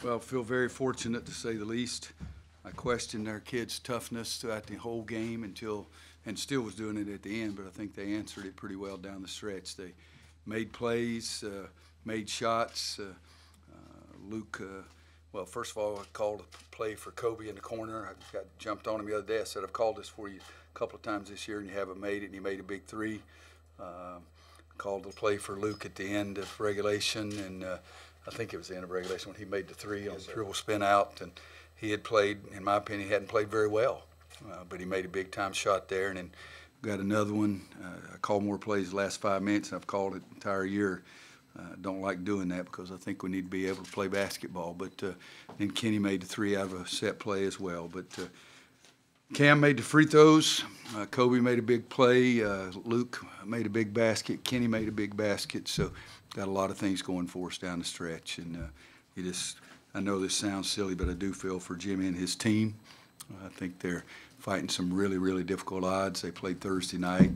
Well, I feel very fortunate to say the least. I questioned our kids' toughness throughout the whole game and still was doing it at the end, but I think they answered it pretty well down the stretch. They made plays, made shots. Luke, well, first of all, I called a play for Kobe in the corner. I jumped on him the other day. I said, I've called this for you a couple of times this year, and you haven't made it, and he made a big three. Called the play for Luke at the end of regulation, and I think it was the end of regulation when he made the three on the dribble spin out, and he had played, in my opinion, he hadn't played very well, but he made a big-time shot there, and then got another one. I called more plays the last 5 minutes, and I've called it the entire year. Don't like doing that because I think we need to be able to play basketball, but then Kenny made the three out of a set play as well, but Cam made the free throws. Kobe made a big play. Luke made a big basket. Kenny made a big basket. So got a lot of things going for us down the stretch. And I know this sounds silly, but I do feel for Jimmy and his team. I think they're fighting some really, really difficult odds. They played Thursday night.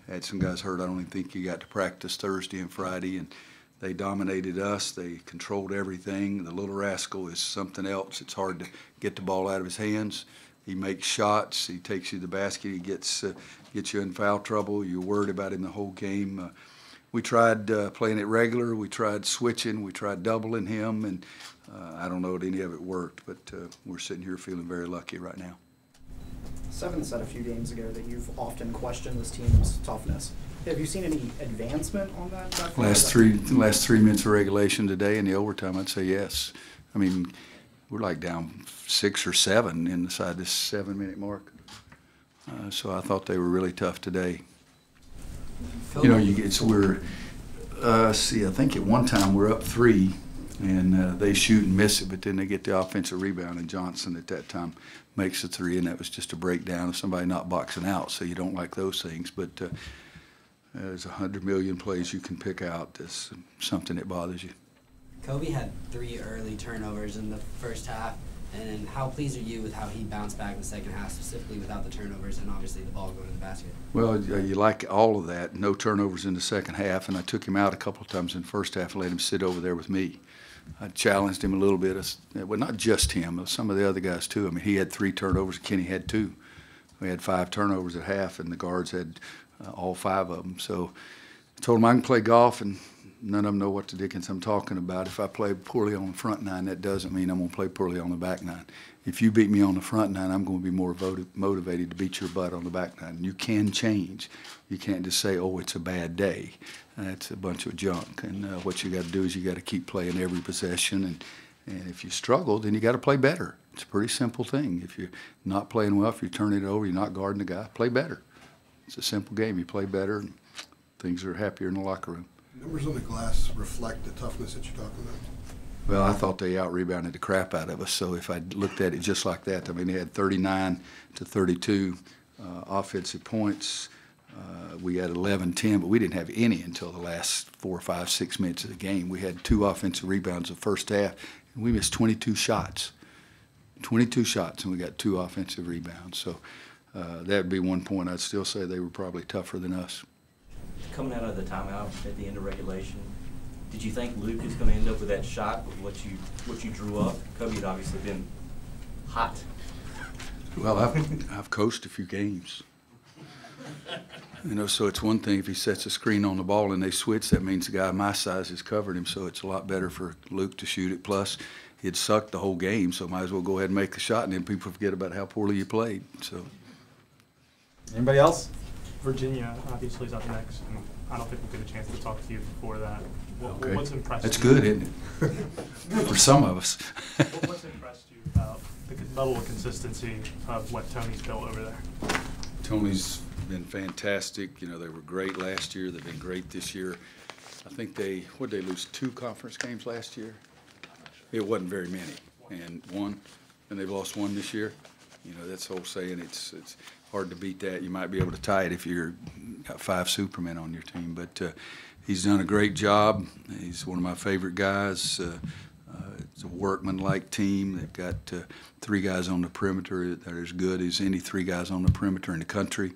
Had some guys hurt. I don't even think he got to practice Thursday and Friday. And they dominated us. They controlled everything. The little rascal is something else. It's hard to get the ball out of his hands. He makes shots. He takes you to the basket. He gets you in foul trouble. You're worried about him the whole game. We tried playing it regular. We tried switching. We tried doubling him, and I don't know if any of it worked. But we're sitting here feeling very lucky right now. Seven said a few games ago that you've often questioned this team's toughness. Have you seen any advancement on that? Last three minutes of regulation today and the overtime, I'd say yes. I mean, we're like down 6 or 7 inside this 7-minute mark. So I thought they were really tough today. You know, see, I think at one time we're up 3, and they shoot and miss it, but then they get the offensive rebound, and Johnson at that time makes the 3, and that was just a breakdown of somebody not boxing out, so you don't like those things. But there's 100 million plays you can pick out. That's something that bothers you. Kobe had 3 early turnovers in the first half, and how pleased are you with how he bounced back in the second half, specifically without the turnovers and obviously the ball going to the basket? Well, you like all of that. No turnovers in the second half, and I took him out a couple of times in the first half and let him sit over there with me. I challenged him a little bit. Well, not just him, some of the other guys too. I mean, he had 3 turnovers, Kenny had 2. We had 5 turnovers at half, and the guards had all 5 of them. So I told him I can play golf, and none of them know what the dickens I'm talking about. If I play poorly on the front 9, that doesn't mean I'm going to play poorly on the back 9. If you beat me on the front 9, I'm going to be more motivated to beat your butt on the back 9. You can change. You can't just say, oh, it's a bad day. That's a bunch of junk. And what you got to do is you got to keep playing every possession. And if you struggle, then you got to play better. It's a pretty simple thing. If you're not playing well, if you're turning it over, you're not guarding the guy, play better. It's a simple game. You play better, and things are happier in the locker room. Numbers on the glass reflect the toughness that you're talking about. Well, I thought they out-rebounded the crap out of us, so if I looked at it just like that, I mean, they had 39 to 32 offensive points. We had 11-10, but we didn't have any until the last 4, 5, 6 minutes of the game. We had 2 offensive rebounds the first half, and we missed 22 shots. 22 shots, and we got 2 offensive rebounds. So that would be one point. I'd still say they were probably tougher than us. Coming out of the timeout at the end of regulation, did you think Luke is going to end up with that shot with what you drew up? Kobe had obviously been hot. Well, I've coached a few games. You know, so it's one thing if he sets a screen on the ball and they switch, that means the guy my size has covered him, so it's a lot better for Luke to shoot it. Plus, he'd sucked the whole game, so might as well go ahead and make the shot, and then people forget about how poorly you played. So. Anybody else? Virginia obviously is up next, and I don't think we'll get a chance to talk to you before that. Okay. What's impressed That's you? good, isn't it? For some of us. What's impressed you about the level of consistency of what Tony's built over there? Tony's been fantastic. You know, they were great last year. They've been great this year. I think they lose 2 conference games last year? It wasn't very many, and they've lost 1 this year. You know, that's the whole saying. It's hard to beat that. You might be able to tie it if you've got 5 Supermen on your team. But he's done a great job. He's one of my favorite guys. It's a workman-like team. They've got 3 guys on the perimeter that are as good as any 3 guys on the perimeter in the country.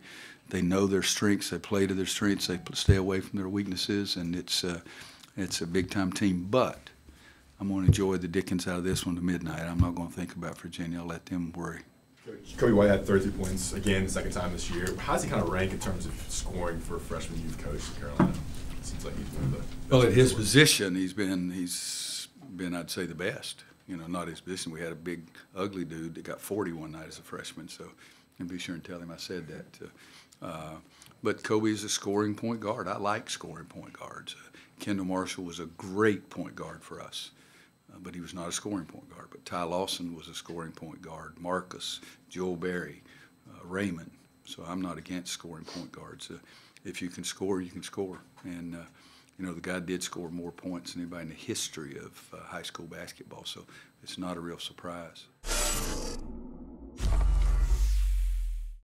They know their strengths. They play to their strengths. They stay away from their weaknesses, and it's a big-time team. But I'm going to enjoy the dickens out of this one to midnight. I'm not going to think about Virginia. I'll let them worry. Kobe White had 33 points again, the second time this year. How does he kind of rank in terms of scoring for a freshman youth coach in Carolina? Seems like he's one of the. Well, at his position, he's been, I'd say, the best. You know, not his position. We had a big, ugly dude that got 40 one night as a freshman. So, and be sure and tell him I said that. But Kobe is a scoring point guard. I like scoring point guards. Kendall Marshall was a great point guard for us. But he was not a scoring point guard. But Ty Lawson was a scoring point guard. Marcus, Joel Berry, Raymond. So I'm not against scoring point guards. If you can score, you can score. And, you know, the guy did score more points than anybody in the history of high school basketball. So it's not a real surprise.